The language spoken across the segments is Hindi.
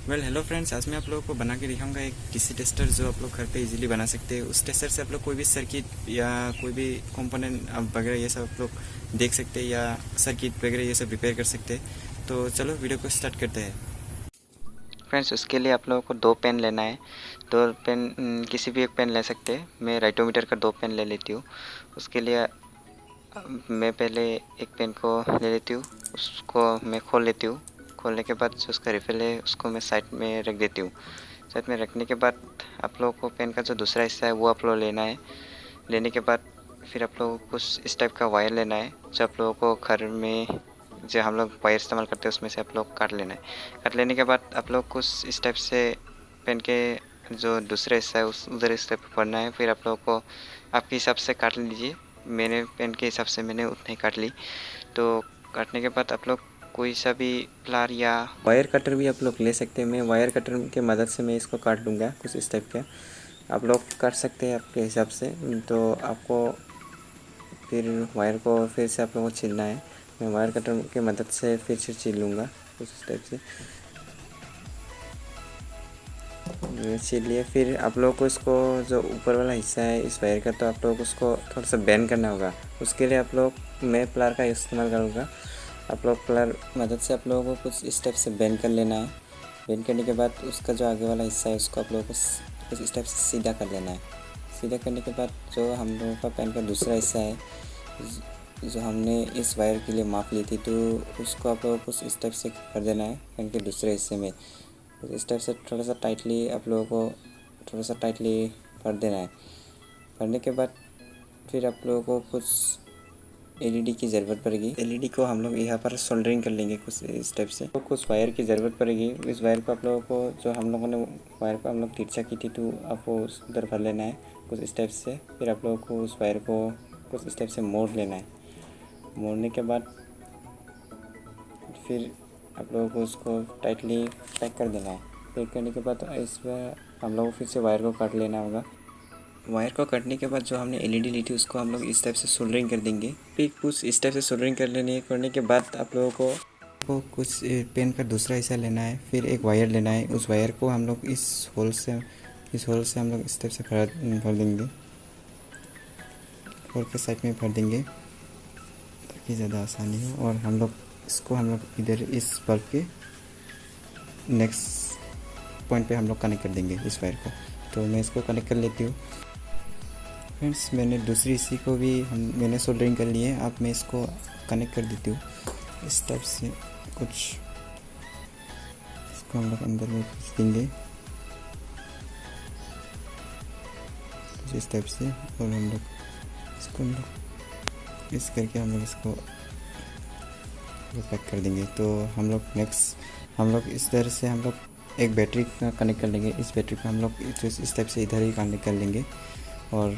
हेलो फ्रेंड्स, आज मैं आप लोगों को बना के दिखाऊंगा एक डीसी टेस्टर जो आप लोग घर पे इजीली बना सकते हैं। उस टेस्टर से आप लोग कोई भी सर्किट या कोई भी कंपोनेंट वगैरह ये सब आप लोग देख सकते हैं या सर्किट वगैरह ये सब रिपेयर कर सकते हैं। तो चलो वीडियो को स्टार्ट करते हैं। फ्रेंड्स, उसके लिए आप लोगों को दो पेन लेना है। दो पेन, किसी भी एक पेन ले सकते हैं। मैं राइटोमीटर का दो पेन ले लेती हूँ। उसके लिए मैं पहले एक पेन को ले लेती हूँ। उसको मैं खोल लेती हूँ। खोलने के बाद जो उसका रिफिल है उसको मैं साइड में रख देती हूँ। साइड में रखने के बाद आप लोगों को पेन का जो दूसरा हिस्सा है वो आप लोग लेना है। लेने के बाद फिर आप लोगों को कुछ इस टाइप का वायर लेना है जो आप लोगों को घर में जो हम लोग वायर इस्तेमाल करते हैं उसमें से आप लोग काट लेना है। काट लेने के बाद आप लोग कुछ इस टाइप से पेन के जो दूसरा हिस्सा है उस उधर इस टाइप पढ़ना है। फिर आप लोगों को आपके हिसाब से काट लीजिए। मैंने पेन के हिसाब से मैंने उतना ही काट ली। तो काटने के बाद आप लोग कोई सा भी प्लार या वायर कटर भी आप लोग ले सकते हैं। मैं वायर कटर के मदद से मैं इसको काट लूँगा कुछ इस टाइप का। आप लोग काट सकते हैं आपके हिसाब से। तो आपको फिर वायर को फिर से आप लोगों को छीलना है। मैं वायर कटर की मदद से फिर से छील लूँगा कुछ इस टाइप से। इसीलिए फिर आप लोगों को इसको जो ऊपर वाला हिस्सा है इस वायर का, तो आप लोगों को उसको थोड़ा सा बेंड करना होगा। उसके लिए आप लोग मैं प्लार का इस्तेमाल करूँगा। आप लोग प्लार मदद से आप लोगों को कुछ स्टेप से बेंड कर लेना है। बेंड करने के बाद उसका जो आगे वाला हिस्सा है उसको आप लोगों को कुछ स्टेप से सीधा कर लेना है। सीधा करने के बाद जो हम लोगों का पेन का दूसरा हिस्सा है जो हमने इस वायर के लिए माप ली थी, तो उसको आप लोगों को कुछ स्टेप से कर देना है पेन के दूसरे हिस्से में। तो इस टाइप से थोड़ा सा टाइटली आप लोगों को थोड़ा सा टाइटली भर देना है। भरने के बाद फिर आप लोगों को कुछ एलईडी की ज़रूरत पड़ेगी। एलईडी को हम लोग यहाँ पर सोल्डरिंग कर लेंगे कुछ इस टाइप से। तो कुछ वायर की ज़रूरत पड़ेगी। इस वायर को आप लोगों को जो हम लोगों ने वायर को हम लोग तिरछा की थी, तो आपको उधर भर लेना है कुछ इस टाइप से। फिर आप लोगों को उस वायर को कुछ इस टाइप से मोड़ लेना है। मोड़ने के बाद फिर आप लोगों को उसको टाइटली पैक कर देना है। पैक करने के बाद इसमें हम लोग फिर से वायर को काट लेना होगा। वायर को काटने के बाद जो हमने एलईडी ली थी उसको हम लोग इस टाइप से सोल्डरिंग कर देंगे। फिर कुछ इस टाइप से सोल्डरिंग कर लेनी है। करने के बाद आप लोगों को कुछ पेन का दूसरा हिस्सा लेना है। फिर एक वायर लेना है। उस वायर को हम लोग इस होल से हम लोग इस टाइप से भर देंगे। होल के साइड में भर देंगे ताकि ज़्यादा आसानी हो। और हम लोग इधर इस बल्ब के नेक्स्ट पॉइंट पे हम लोग कनेक्ट कर देंगे इस वायर को। तो मैं इसको कनेक्ट कर लेती हूँ। फ्रेंड्स, मैंने दूसरी इसी को भी मैंने सोल्डरिंग कर ली है। अब मैं इसको कनेक्ट कर देती हूँ इस टाइप से। कुछ इसको हम लोग अंदर में खींच देंगे कुछ इस टाइप से। और हम लोग इस करके हम लोग इसको पैक कर देंगे। तो हम लोग इस तरह से हम लोग एक बैटरी का कनेक्ट कर लेंगे। इस बैटरी को हम लोग इस टाइप से इधर ही कनेक्ट कर लेंगे और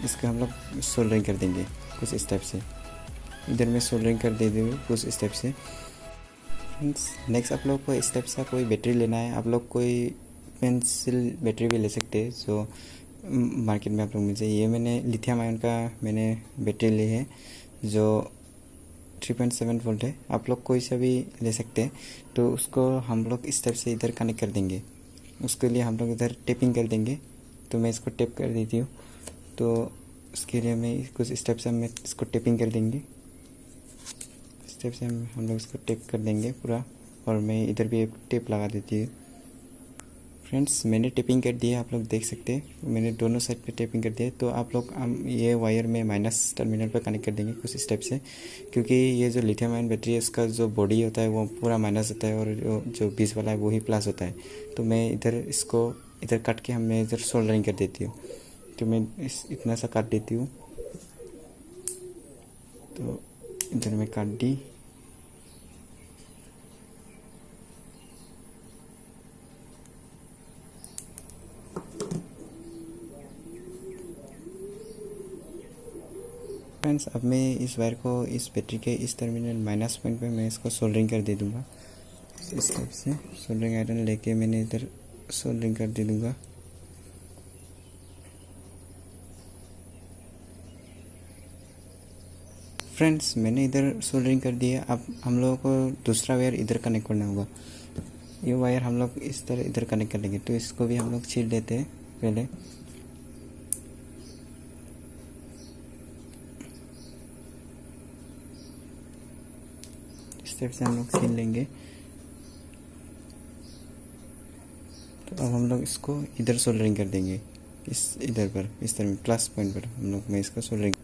इसका हम लोग सोल्डरिंग कर देंगे कुछ इस टाइप से। इधर में सोल्डरिंग कर दे दूँगी कुछ इस टाइप से। नेक्स्ट आप लोग को इस टाइप से कोई बैटरी लेना है। आप लोग कोई पेंसिल बैटरी भी ले सकते हैं जो मार्केट में आप लोग मिल जाए। ये मैंने लिथियम आयन का मैंने बैटरी ली है जो 3.7 वोल्ट है। आप लोग कोई सा भी ले सकते हैं। तो उसको हम लोग इस टाइप से इधर कनेक्ट कर देंगे। उसके लिए हम लोग इधर टेपिंग कर देंगे। तो मैं इसको टेप कर देती हूँ। तो उसके लिए मैं कुछ इस टाइप से हम इसको टेपिंग कर देंगे। इस टाइप से हम लोग इसको टेप कर देंगे पूरा। और मैं इधर भी एक टेप लगा देती हूँ। फ्रेंड्स, मैंने टेपिंग कर दी है, आप लोग देख सकते हैं मैंने दोनों साइड पे टेपिंग कर दिया है। तो आप लोग हम ये वायर में माइनस टर्मिनल पर कनेक्ट कर देंगे कुछ इस टाइप से। क्योंकि ये जो लिथियम आयन बैटरी है उसका जो बॉडी होता है वो पूरा माइनस होता है और जो बीच वाला है वो ही प्लस होता है। तो मैं इधर काट के मैं इधर सोल्डरिंग कर देती हूँ। तो मैं इतना सा काट देती हूँ। तो इधर मैं काट दी। फ्रेंड्स, अब मैं इस वायर को इस बैटरी के इस टर्मिनल माइनस पॉइंट पे मैं इसको सोल्डरिंग कर दे दूँगा इस टाइप से। सोल्डरिंग आयरन लेके मैंने इधर सोल्डरिंग कर दे दूँगा। फ्रेंड्स, मैंने इधर सोल्डरिंग कर दी है। अब हम लोगों को दूसरा वायर इधर कनेक्ट करना होगा। ये वायर हम लोग इस तरह इधर कनेक्ट कर लेंगे। तो इसको भी हम लोग छील लेते हैं पहले। इस टाइप से हम लोग छील लेंगे। तो अब हम लोग इसको इधर सोल्डरिंग कर देंगे, इस इधर पर, इस तरह प्लस पॉइंट पर हम लोग मैं इसको सोल्डरिंग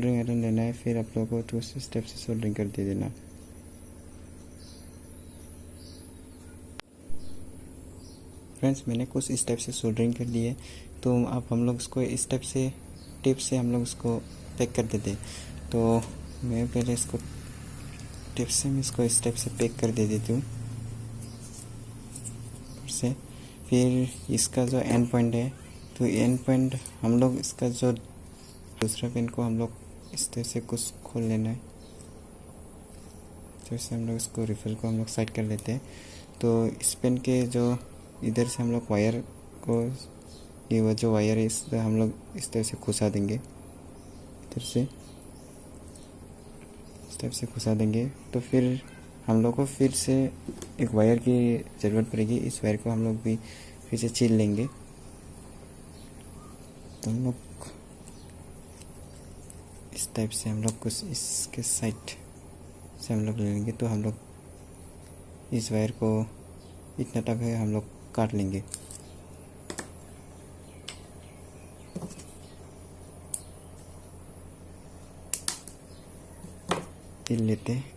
आयरन लेना है। फिर आप लोगों को 2 स्टेप से सोल्डरिंग कर दे देना। फ्रेंड्स, मैंने कुछ स्टेप से सोल्डरिंग कर लिए। तो अब हम लोग इसको इस स्टेप से टिप से हम लोग इसको पैक कर देते। तो मैं पहले इसको टिप से मैं इसको इस स्टेप से पैक कर दे देती हूँ से। फिर इसका जो एंड पॉइंट है, तो एंड पॉइंट हम लोग इसका जो दूसरा पेन को हम लोग इस तरह से कुछ खोल लेना है। तो इससे हम लोग इसको रिफिल को हम लोग साइड कर लेते हैं। तो इस पेन के जो इधर से हम लोग वायर को, ये वो जो वायर है इस हम लोग इस तरह से घुसा देंगे, इधर से इस टाइप से घुसा देंगे। तो फिर हम लोग को फिर से एक वायर की ज़रूरत पड़ेगी। इस वायर को हम लोग भी फिर से छील लेंगे। तो हम लोग इस टाइप से हम लोग कुछ इसके साइड से हम लोग ले लेंगे। तो हम लोग इस वायर को इतना तक है हम लोग काट लेंगे। छील लेते हैं।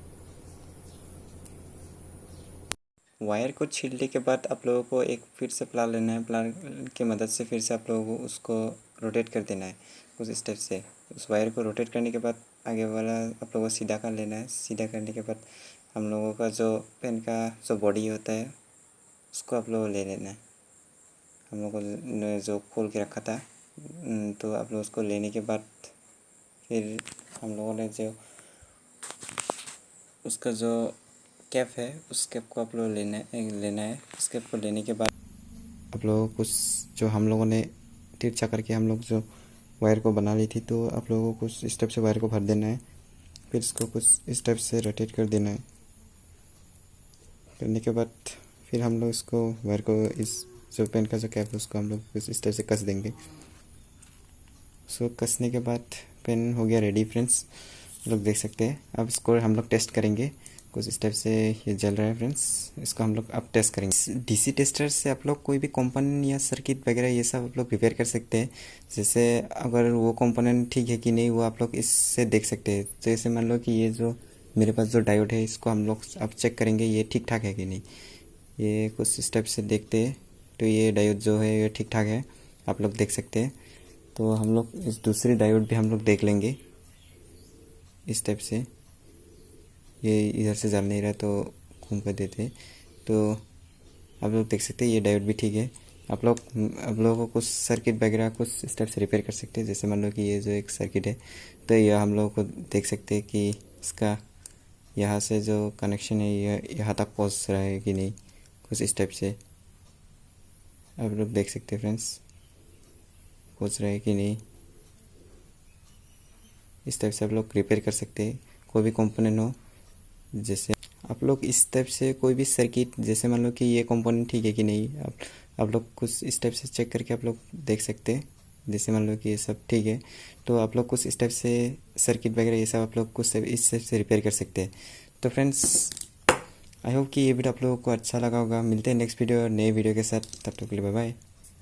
वायर को छीलने के बाद आप लोगों को एक फिर से प्लान लेना है। प्लान की मदद से फिर से आप लोगों को उसको रोटेट कर देना है कुछ स्टेप से। उस वायर को रोटेट करने के बाद आगे वाला आप लोगों को सीधा कर लेना है। सीधा करने के बाद हम लोगों का जो पेन का जो बॉडी होता है उसको आप लोगों को ले लेना है। हम लोगों को जो खोल के रखा था, तो आप लोग उसको लेने के बाद फिर हम लोगों ने जो उसका जो कैप है उस कैप को आप लोग लेना है। उस कैप को लेने के बाद आप लोगों को कुछ जो हम लोगों ने तिरछा करके हम लोग जो वायर को बना ली थी, तो आप लोगों को कुछ स्टेप से वायर को भर देना है। फिर इसको कुछ स्टेप से रोटेट कर देना है। करने के बाद फिर हम लोग इसको वायर को इस जो पेन का जो कैप है उसको हम लोग कुछ स्टेप से कस देंगे। उसको कसने के बाद पेन हो गया रेडी। फ्रेंड्स, लोग देख सकते हैं। अब इसको हम लोग टेस्ट करेंगे। कुछ स्टेप से ये जल रहा है फ्रेंड्स, इसको हम लोग अब टेस्ट करेंगे। डीसी टेस्टर से आप लोग कोई भी कंपोनेंट या सर्किट वगैरह ये सब आप लोग प्रिपेयर कर सकते हैं। जैसे अगर वो कंपोनेंट ठीक है कि नहीं वो आप लोग इससे देख सकते हैं। तो जैसे मान लो कि ये जो मेरे पास जो डायोड है इसको हम लोग अब चेक करेंगे ये ठीक ठाक है कि नहीं। ये कुछ स्टेप से देखते हैं। तो ये डायोड जो है ये ठीक ठाक है, आप लोग देख सकते हैं। तो हम लोग इस दूसरी डायोड भी हम लोग देख लेंगे इस टाइप से। ये इधर से जल नहीं रहा तो घूम कर देते हैं। तो आप लोग देख सकते हैं ये डायोड भी ठीक है। आप लोगों को कुछ सर्किट वगैरह कुछ स्टेप से रिपेयर कर सकते हैं। जैसे मान लो कि ये जो एक सर्किट है, तो यह हम लोगों को देख सकते हैं कि इसका यहाँ से जो कनेक्शन है यह यहाँ तक पहुँच रहा है कि नहीं, कुछ स्टेप से आप लोग देख सकते हैं फ्रेंड्स, पहुँच रहा है कि नहीं। इस टाइप से आप लोग रिपेयर कर सकते हैं कोई भी कंपोनेंट हो। जैसे आप लोग इस टाइप से कोई भी सर्किट, जैसे मान लो कि ये कंपोनेंट ठीक है कि नहीं, आप लोग कुछ इस टाइप से चेक करके आप लोग देख सकते हैं। जैसे मान लो कि ये सब ठीक है, तो आप लोग कुछ इस टाइप से सर्किट वगैरह ये सब आप लोग कुछ इस टाइप से रिपेयर कर सकते हैं। तो फ्रेंड्स, आई होप कि ये वीडियो आप लोगों को अच्छा लगा होगा। मिलते हैं नेक्स्ट वीडियो और नए वीडियो के साथ। तब तक के लिए बाय बाय।